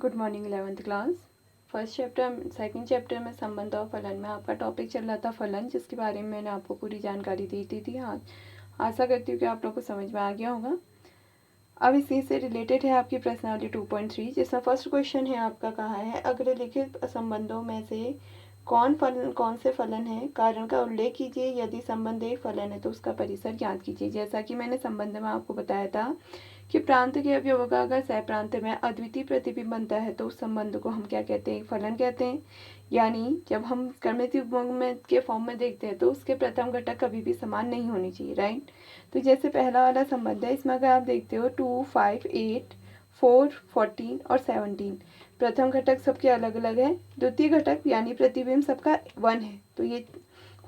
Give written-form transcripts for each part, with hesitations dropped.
Good morning 11th class. First chapter second chapter में संबंध और फलन में आपका टॉपिक चल रहा था फलन, जिसके बारे में मैंने आपको पूरी जानकारी दी थी। हाँ, आशा करती हूँ कि आप लोग को समझ में आ गया होगा। अब इसी से रिलेटेड है आपकी पर्सनालिटी 2.3, जिसमें फर्स्ट क्वेश्चन है आपका, कहा है अगर लिखित संबंधों में से कौन से फलन है, कारण का उल्लेख कीजिए। यदि संबंध एक फलन है तो उसका परिसर ज्ञात कीजिए। जैसा कि मैंने संबंध में आपको बताया था कि प्रांत के अवयवों का अगर सह प्रांत में अद्वितीय प्रतिबिंब बनता है तो उस संबंध को हम क्या कहते हैं, फलन कहते हैं। यानी जब हम क्रमित युग्म के फॉर्म में देखते हैं तो उसके प्रथम घटक कभी भी समान नहीं होनी चाहिए, राइट। तो जैसे पहला वाला संबंध है, इसमें अगर आप देखते हो 2, 5, 8, 4, 14 और 17 प्रथम घटक सबके अलग अलग है। द्वितीय घटक यानी प्रतिबिंब सबका 1 है। तो ये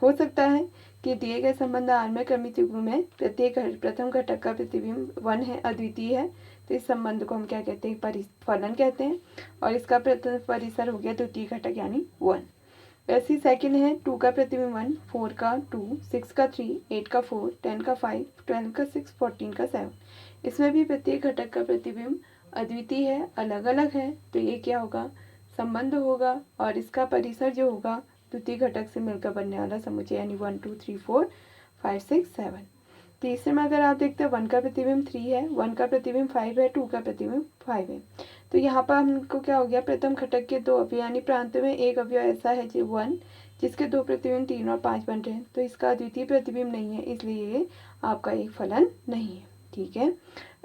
हो सकता है कि दिए गए संबंध आर में क्रमित युग्म में प्रत्येक प्रथम घटक का प्रतिबिंब 1 है, अद्वितीय है। तो इस संबंध को हम क्या कहते हैं, फलन कहते हैं। और इसका परिसर हो गया द्वितीय घटक यानी 1। वैसे ही सेकेंड है 2 का प्रतिबिंब 1, 4 का 2, 6 का 3, 8 का 4, 10 का 5, 12 का 6, 14 का 7। इसमें भी प्रत्येक घटक का प्रतिबिंब अद्वितीय है, अलग अलग है। तो ये क्या होगा, संबंध होगा। और इसका परिसर जो होगा द्वितीय घटक से मिलकर बनने वाला समुच्चय यानी 1, 2, 3, 4, 5, 6, 7। तीसरे में अगर आप देखते हैं 1 का प्रतिबिंब 3 है, 1 का प्रतिबिंब 5 है, 2 का प्रतिबिंब 5 है। तो यहाँ पर हमको क्या हो गया, प्रथम घटक के दो अवयव यानी प्रांत में एक अवयव ऐसा है जो 1, जिसके दो प्रतिबिंब 3 और 5 बन रहे हैं। तो इसका द्वितीय प्रतिबिंब नहीं है, इसलिए ये आपका एक फलन नहीं है। ठीक है।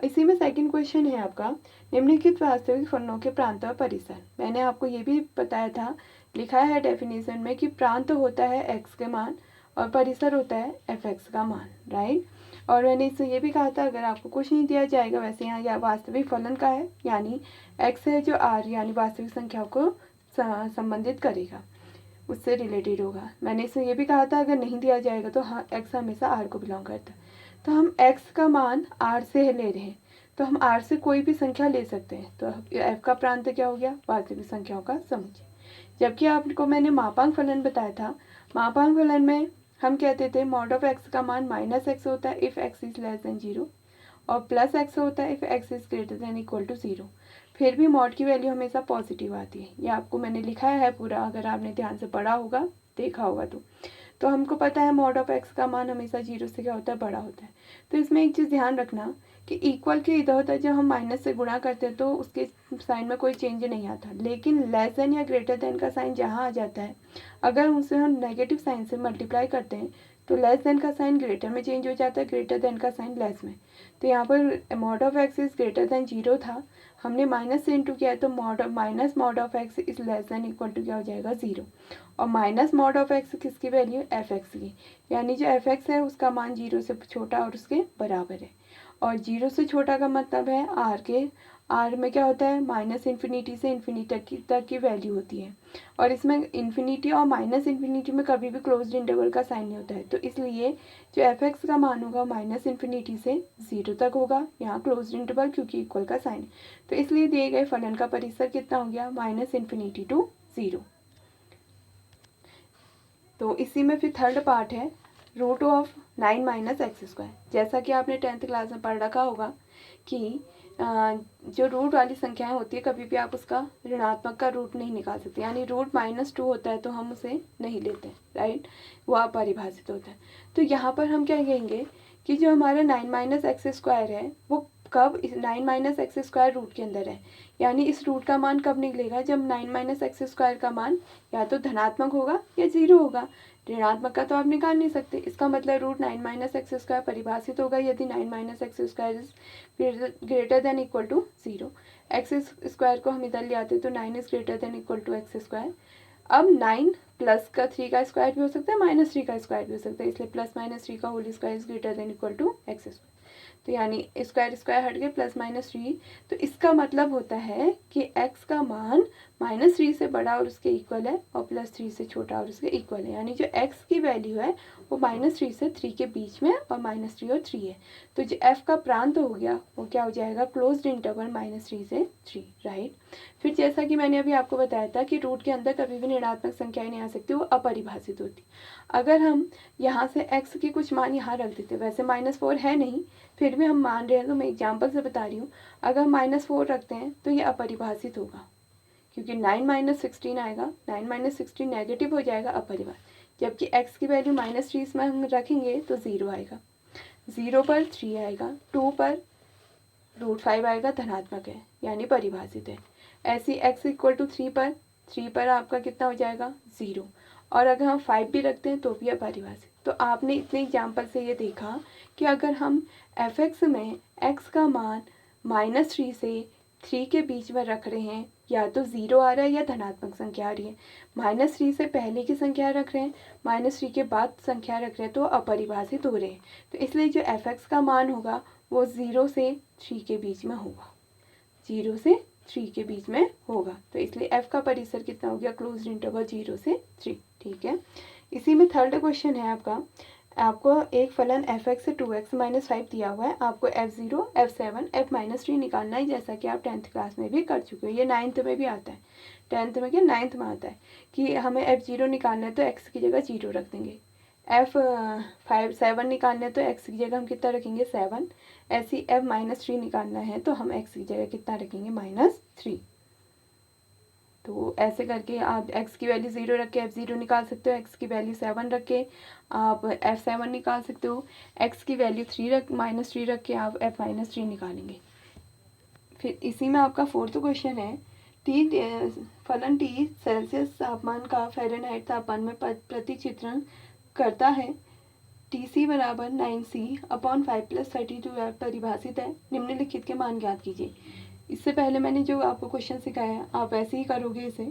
इसी में सेकंड क्वेश्चन है आपका, निम्नलिखित वास्तविक फलनों के प्रांत और परिसर। मैंने आपको ये भी बताया था, लिखा है डेफिनेशन में कि प्रांत होता है x के मान और परिसर होता है fx का मान, राइट। और मैंने इससे ये भी कहा था अगर आपको कुछ नहीं दिया जाएगा, वैसे यहाँ या वास्तविक फलन का है यानी x है जो r यानी वास्तविक संख्या को संबंधित करेगा, उससे रिलेटेड होगा। मैंने इसमें ये भी कहा था अगर नहीं दिया जाएगा तो हाँ, x हमेशा r को बिलोंग करता है। तो हम x का मान r से ले रहे हैं, तो हम r से कोई भी संख्या ले सकते हैं। तो f का प्रांत क्या हो गया, वास्तविक संख्याओं का समुच्चय। जबकि आपको मैंने मापांक फलन बताया था, मापांक फलन में हम कहते थे मॉड ऑफ x का मान -x होता है if x is less than 0 और प्लस x होता है if x is greater than equal to 0। फिर भी मॉड की वैल्यू हमेशा पॉजिटिव आती है। ये आपको मैंने लिखा है पूरा, अगर आपने ध्यान से पढ़ा होगा, देखा होगा तो हमको पता है मॉड ऑफ x का मान हमेशा 0 से क्या होता है, बड़ा होता है। तो इसमें एक चीज़ ध्यान रखना कि इक्वल के इधर होता है, जब हम माइनस से गुणा करते हैं तो उसके साइन में कोई चेंज नहीं आता, लेकिन लेस देन या ग्रेटर देन का साइन जहाँ आ जाता है, अगर उसे हम नेगेटिव साइन से मल्टीप्लाई करते हैं तो लेस देन का साइन ग्रेटर में चेंज हो जाता है, ग्रेटर देन का साइन लेस में। तो यहाँ पर mod of x is greater than 0 था, हमने माइनस से इंटू किया है तो minus mod of x is less than equal to क्या हो जाएगा, 0। और माइनस मॉड ऑफ एक्स किसकी वैल्यू, एफ एक्स की, यानी जो एफ एक्स है उसका मान 0 से छोटा और उसके बराबर है। और 0 से छोटा का मतलब है आर में क्या होता है, माइनस इन्फिनिटी से इन्फिनिटी तक की वैल्यू होती है। और इसमें इन्फिनिटी और माइनस इन्फिनिटी में कभी भी क्लोज्ड इंटरवल का साइन नहीं होता है। तो इसलिए जो एफ एक्स का मान होगा माइनस इन्फिनिटी से 0 तक होगा, यहाँ क्लोज्ड इंटरवल क्योंकि इक्वल का साइन। तो इसलिए दिए गए फलन का परिसर कितना हो गया, माइनस इन्फिनिटी टू 0। तो इसी में फिर थर्ड पार्ट है root of 9 minus x square. जैसा कि आपने 10th क्लास में पढ़ रखा होगा कि जो रूट वाली संख्याएं होती है कभी भी आप उसका ऋणात्मक का रूट नहीं निकाल सकते, यानी रूट -2 होता है तो हम उसे नहीं लेते हैं, राइट, वो अपरिभाषित होता है। तो यहाँ पर हम क्या कहेंगे कि जो हमारा 9 माइनस एक्स स्क्वायर है वो कब 9 माइनस एक्स स्क्वायर रूट के अंदर है, यानी इस रूट का मान कब निकलेगा, जब 9 माइनस एक्स स्क्वायर का मान या तो धनात्मक होगा या 0 होगा। ऋणात्मक का तो आप निकाल नहीं सकते, इसका मतलब रूट 9 माइनस एक्स स्क्वायर परिभाषित होगा यदि 9 minus x square is greater than equal to 0। X square को हम इधर ले आते तो 9 is greater than equal to x square. अब 9 प्लस का 3 का स्क्वायर भी हो सकता है, -3 का स्क्वायर भी हो सकता है, इसलिए प्लस माइनस 3 का whole square is greater than equal to x square. तो यानी स्क्वायर स्क्वायर हट गए, प्लस -3। तो इसका मतलब होता है कि x का मान -3 से बड़ा और उसके इक्वल है और +3 से छोटा और उसके इक्वल है, यानी जो x की वैल्यू है वो -3 से 3 के बीच में और -3 और 3 है। तो जो f का प्रांत हो गया वो क्या हो जाएगा, क्लोज्ड इंटरवल -3 से 3, राइट। फिर जैसा कि मैंने अभी आपको बताया था कि रूट के अंदर कभी भी ऋणात्मक संख्याएं नहीं आ सकती, वो अपरिभाषित होती। अगर हम यहाँ से x के कुछ मान यहाँ रख देते, वैसे -4 है नहीं, फिर भी हम मान रहे हैं, तो मैं एग्जाम्पल से बता रही हूँ, अगर -4 रखते हैं तो ये अपरिभाषित होगा, क्योंकि 9 माइनस 16 आएगा, 9 माइनस 16 नेगेटिव हो जाएगा अपरिभाषित, जबकि x की वैल्यू -3 इसमें हम रखेंगे तो 0 आएगा, 0 पर 3 आएगा, 2 पर √5 आएगा, धनात्मक है यानी परिभाषित है। ऐसी x इक्वल टू 3 पर आपका कितना हो जाएगा 0, और अगर हम 5 भी रखते हैं तो भी अपरिभाषित। तो आपने इतने एग्जाम्पल से ये देखा कि अगर हम f(x) में x का मान -3 से 3 के बीच में रख रहे हैं, या तो 0 आ रहा है या धनात्मक संख्या आ रही है। -3 से पहले की संख्या रख रहे हैं, -3 के बाद संख्या रख रहे हैं, तो अपरिभाषित हो रहे हैं। तो इसलिए जो f(x) का मान होगा वो 0 से 3 के बीच में होगा, 0 से 3 के बीच में होगा। तो इसलिए f का परिसर कितना हो गया, क्लोज्ड इंटरवल 0 से 3। ठीक है, इसी में थर्ड क्वेश्चन है आपको एक फलन f(x) से 2x - 5 दिया हुआ है, आपको f0, f7, f-3 निकालना है, जैसा कि आप 10th क्लास में भी कर चुके हो। ये 9th में भी आता है, 10th में क्या 9th में आता है कि हमें f0 निकालना है तो x की जगह 0 रख देंगे, f7 निकालना है तो x की जगह हम कितना रखेंगे 7, ऐसी f-3 निकालना है तो हम x की जगह कितना रखेंगे -3। तो ऐसे करके आप x की वैल्यू 0 रख के f0 निकाल सकते हो, x की वैल्यू 7 रख के आप f7 निकाल सकते हो, x की वैल्यू -3 रख के आप f-3 निकालेंगे। फिर इसी में आपका फोर्थ क्वेश्चन है, फलन t सेल्सियस तापमान का फ़ारेनहाइट तापमान में प्रतिचित्रण करता है। TC बराबर 9C/5 + 32 परिभाषित है, निम्नलिखित के मान ज्ञात कीजिए। इससे पहले मैंने जो आपको क्वेश्चन सिखाया है आप ऐसे ही करोगे इसे।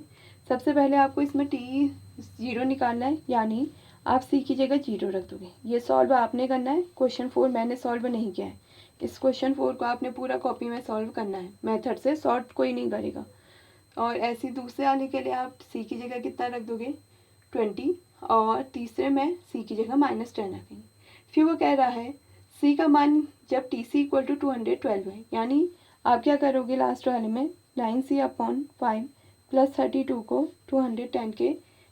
सबसे पहले आपको इसमें T0 निकालना है, यानी आप C की जगह 0 रख दोगे। ये सॉल्व आपने करना है, क्वेश्चन 4 मैंने सॉल्व नहीं किया है। इस क्वेश्चन 4 को आपने पूरा कॉपी में सॉल्व करना है, मेथड से सॉर्ट कोई नहीं करेगा। और ऐसे दूसरे वाले के लिए आप C की जगह कितना रख दोगे 20, और तीसरे में C की जगह -10 रखेंगे। फिर वो कह रहा है C का मान जब TC = 212 है, यानी आप क्या करोगे लास्ट वाले में 9C/5 + 32 को 210 के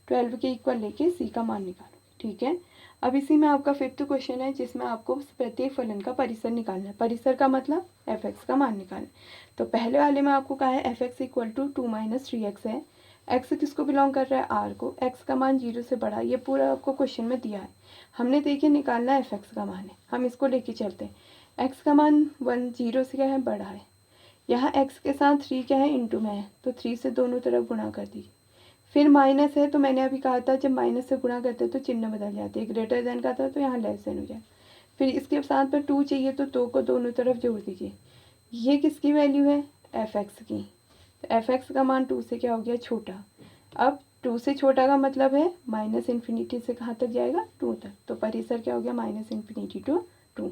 12 के इक्वल लेके C का मान निकालो। ठीक है, अब इसी में आपका फिफ्थ क्वेश्चन है, जिसमें आपको प्रत्येक फलन का परिसर निकालना है। परिसर का मतलब f(x) का मान निकालना है। तो पहले वाले में आपको कहा है f(x) = 2 - 3x है, x किसको बिलोंग कर रहा है r को, x का मान 0 से बड़ा, ये पूरा आपको क्वेश्चन में दिया है। हमने देखिए निकालना है f(x) का मान है, हम इसको लेके चलते हैं। x का मान 0 से क्या है बड़ा है, यहाँ x के साथ 3 क्या है इंटू में है, तो 3 से दोनों तरफ गुणा कर दीजिए। फिर माइनस है, तो मैंने अभी कहा था जब माइनस से गुणा करते हैं तो चिन्ह बदल जाते हैं, ग्रेटर देन का था तो यहाँ लेस देन हो जाए। फिर इसके साथ में 2 चाहिए तो 2 को दोनों तरफ जोड़ दीजिए। ये किसकी वैल्यू है f(x) की, तो f(x) का मान 2 से क्या हो गया छोटा। अब 2 से छोटा का मतलब है -∞ से कहाँ तक जाएगा 2 तक, तो परिसर क्या हो गया -∞ to 2।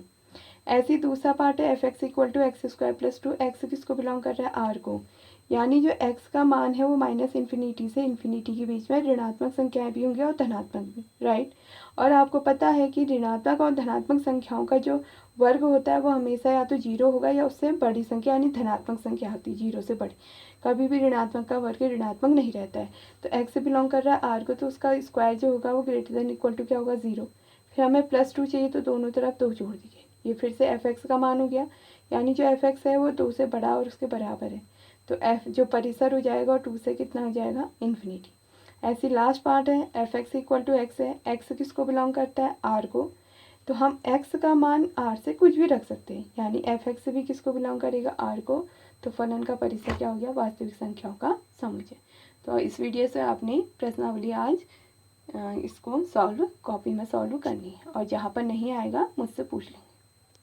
ऐसे ही दूसरा पार्ट है f(x) = x² + 2, x किसको बिलोंग कर रहा है r को, यानी जो x का मान है वो -∞ से ∞ के बीच में ऋणात्मक संख्याएं भी होंगी और धनात्मक भी, राइट। और आपको पता है कि ऋणात्मक और धनात्मक संख्याओं का जो वर्ग होता है वो हमेशा या तो 0 होगा या उससे बड़ी संख्या यानी धनात्मक संख्या होती है, 0 से बड़ी। कभी भी ऋणात्मक का वर्ग ऋणात्मक नहीं रहता है। तो x बिलोंग कर रहा है r को, तो उसका स्क्वायर जो होगा वो > क्या होगा 0। फिर हमें +2 चाहिए तो दोनों तरफ 2 जोड़ दीजिए। ये फिर से f(x) का मान हो गया, यानी जो f(x) है वो 2 से बड़ा और उसके बराबर है, तो f जो परिसर हो जाएगा और 2 से कितना हो जाएगा ∞। ऐसी लास्ट पार्ट है f(x) = x है, x किसको बिलोंग करता है r को, तो हम x का मान r से कुछ भी रख सकते हैं, यानी f(x) भी किसको बिलोंग करेगा r को, तो फलन का परिसर क्या हो गया वास्तविक संख्याओं का समुच्चय। तो इस वीडियो से आपने प्रश्नावली आज इसको सॉल्व कॉपी में सॉल्व करनी है, और जहाँ पर नहीं आएगा मुझसे पूछ लेंगे।